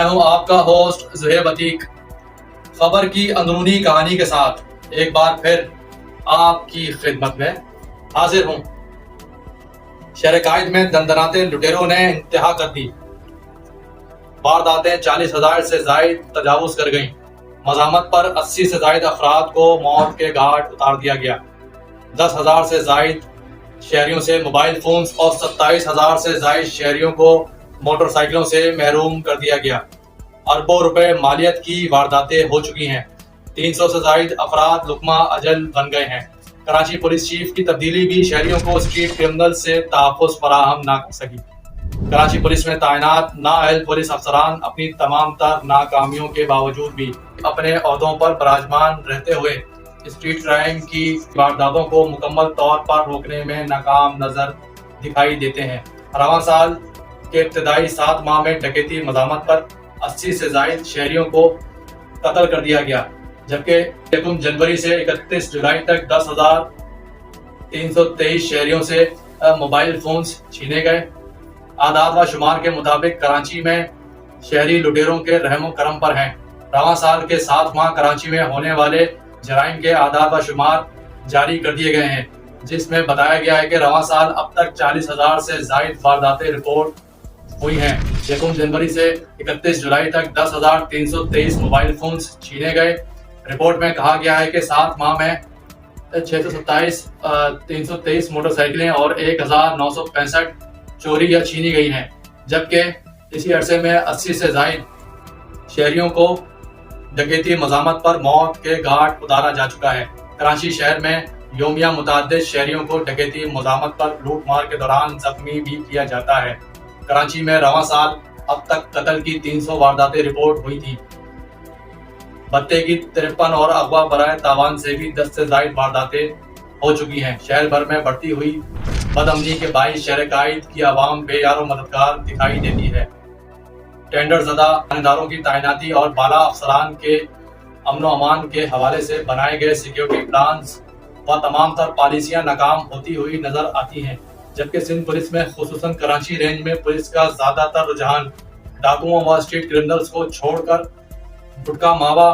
میں ہوں آپ کا ہوسٹ زہیب عتیق، خبر کی اندرونی کہانی کے ساتھ ایک بار پھر آپ کی خدمت میں حاضر ہوں۔ شہر قائد میں دندناتے لٹیروں نے انتہا کر دی، وارداتیں 40,000 سے زائد تجاوز کر گئیں، مزاحمت پر 80 سے زائد افراد کو موت کے گھاٹ اتار دیا گیا، 10,000 سے زائد شہریوں سے موبائل فونز اور 27,000 سے زائد شہریوں کو موٹر سائیکلوں سے محروم کر دیا گیا، اربوں روپے مالیت کی وارداتیں ہو چکی ہیں، 300 سے زائد افراد لقمہ اجل بن گئے ہیں۔ کراچی پولیس چیف کی تبدیلی بھی شہریوں کو اسٹریٹ کرمنل سے تحفظ فراہم نہ کر سکی۔ کراچی پولیس میں تعینات نااہل پولیس افسران اپنی تمام تر ناکامیوں کے باوجود بھی اپنے عہدوں پر براجمان رہتے ہوئے اسٹریٹ کرائم کی وارداتوں کو مکمل طور پر روکنے میں ناکام نظر دکھائی دیتے ہیں۔ رواں سال کے ابتدائی 7 ماہ میں ڈکیتی مزاحمت پر 80 سے زائد شہریوں کو قتل کر دیا گیا، جبکہ 1 جنوری سے 31 جولائی تک 10,323 شہریوں سے موبائل فونز چھینے گئے۔ اعداد و شمار کے مطابق کراچی میں شہری لٹیروں کے رحم و کرم پر ہیں۔ رواں سال کے 7 ماہ کراچی میں ہونے والے جرائم کے اعداد و شمار جاری کر دیے گئے ہیں، جس میں بتایا گیا ہے کہ رواں سال اب تک 40,000 سے زائد وارداتیں رپورٹ ہوئی ہیں۔ 1 جنوری سے 31 جولائی تک 10,323 موبائل فونز چھینے گئے۔ رپورٹ میں کہا گیا ہے کہ 7 ماہ میں 323 موٹر سائیکلیں اور 1,965 چوری یا چھینی گئی ہیں، جبکہ اسی عرصے میں 80 سے زائد شہریوں کو ڈکیتی مزاحمت پر موت کے گھاٹ اتارا جا چکا ہے۔ کراچی شہر میں یومیہ متعدد شہریوں کو ڈکیتی مزاحمت پر لوٹ مار کے دوران زخمی بھی کیا جاتا ہے۔ کراچی میں رواں سال اب تک قتل کی 300 وارداتیں رپورٹ ہوئی تھیں، بھتے کی 53 اور اغوا برائے تاوان سے بھی 10 سے زائد وارداتیں ہو چکی ہیں۔ شہر بھر میں بڑھتی ہوئی بد امنی کے باعث شہر قائد کی عوام بے یار و مددگار دکھائی دیتی ہے۔ ٹینڈر زدہ تھانے کی تعیناتی اور بالا افسران کے امن و امان کے حوالے سے بنائے گئے سیکیورٹی پلانز و تمام تر پالیسیاں ناکام ہوتی ہوئی نظر آتی ہیں، جبکہ سندھ پولیس میں خصوصاً کراچی رینج میں پولیس کا زیادہ تر رجحان ڈاکوؤں و اسٹریٹ کرمنلز کو چھوڑ کر گٹکا ماوا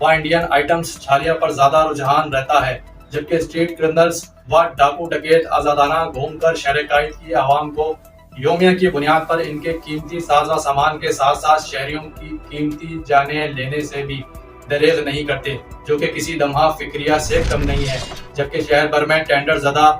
و انڈین آئٹمز چھالیہ پر زیادہ رجحان رہتا ہے، جبکہ اسٹریٹ کرمنلز و ڈاکو ڈکیت آزادانہ گھوم کر شہر قائد کی عوام کو یومیہ کی بنیاد پر ان کے قیمتی ساز و سامان کے ساتھ ساتھ شہریوں کی قیمتی جانیں لینے سے بھی دریغ نہیں کرتے، جو کہ کسی لمحہ فکریہ سے کم نہیں ہے۔ جبکہ شہر بھر میں ٹینڈر زدہ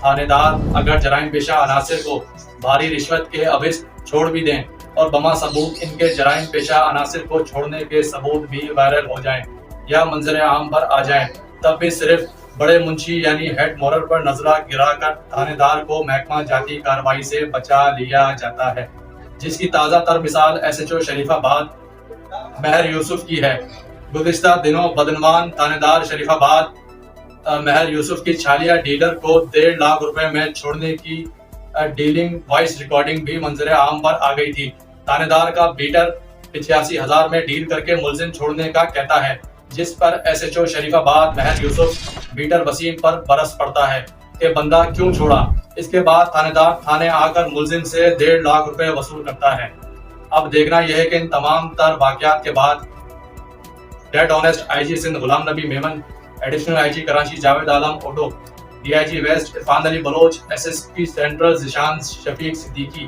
تھانے دار اگر جرائم پیشہ عناصر کو بھاری رشوت کے عوض چھوڑ بھی دیں اور بما ثبوت ان کے جرائم پیشہ عناصر کو چھوڑنے کے ثبوت بھی وائرل ہو جائیں یا منظر عام پر آ جائیں، تب بھی صرف بڑے منشی یعنی ہیڈ مورر پر نظرہ گرا کر تھانے دار کو محکمہ جاتی کارروائی سے بچا لیا جاتا ہے، جس کی تازہ تر مثال SHO شریف آباد مہر یوسف کی ہے۔ گزشتہ دنوں بدعنوان تھانے دار شریف آباد مہر یوسف کی چھالیہ ڈیلر کو 1.5 لاکھ روپے میں چھوڑنے کی ڈیلنگ وائس ریکارڈنگ بھی منظر عام پر آ گئی تھی۔ تھانے دار کا بیٹر 85,000 میں ڈیل کر کے ملزم چھوڑنے کا کہتا ہے، جس پر SHO شریف آباد مہر یوسف بیٹر وسیم پر برس پڑتا ہے کہ بندہ کیوں چھوڑا۔ اس کے بعد تھانے دار تھانے آ کر ملزم سے 1.5 لاکھ روپے وصول کرتا ہے۔ اب دیکھنا یہ ہے کہ ان تمام تر واقعات کے بعد dead honest IG Sindh Ghulam نبی میمن، ایڈیشنل IG کراچی جاوید عالم اوٹو، DIG ویسٹ عرفان علی بلوچ، SSP سینٹرل ذیشان شفیق صدیقی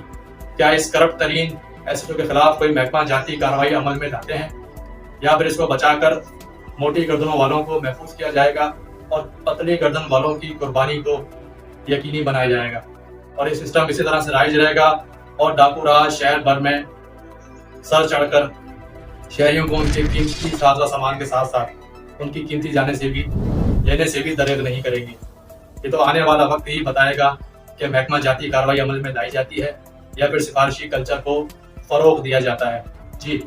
کیا اس کرپٹ ترین SHO کے خلاف کوئی محکمہ جاتی کارروائی عمل میں لاتے ہیں، یا پھر اس کو بچا کر موٹی گردنوں والوں کو محفوظ کیا جائے گا اور پتلی گردن والوں کی قربانی کو یقینی بنایا جائے گا، اور یہ سسٹم اسی طرح سے رائج رہے گا اور ڈاکو راز شہر بھر میں سر چڑھ کر شہریوں کو ان کے قیمتی ساز و سامان کے ساتھ ساتھ ان کی قیمتی جانے سے بھی لینے سے بھی دریغ نہیں کرے گی۔ یہ تو آنے والا وقت ہی بتائے گا کہ محکمہ جاتی کارروائی عمل میں لائی جاتی ہے یا پھر سفارشی کلچر کو فروغ دیا جاتا ہے۔ جی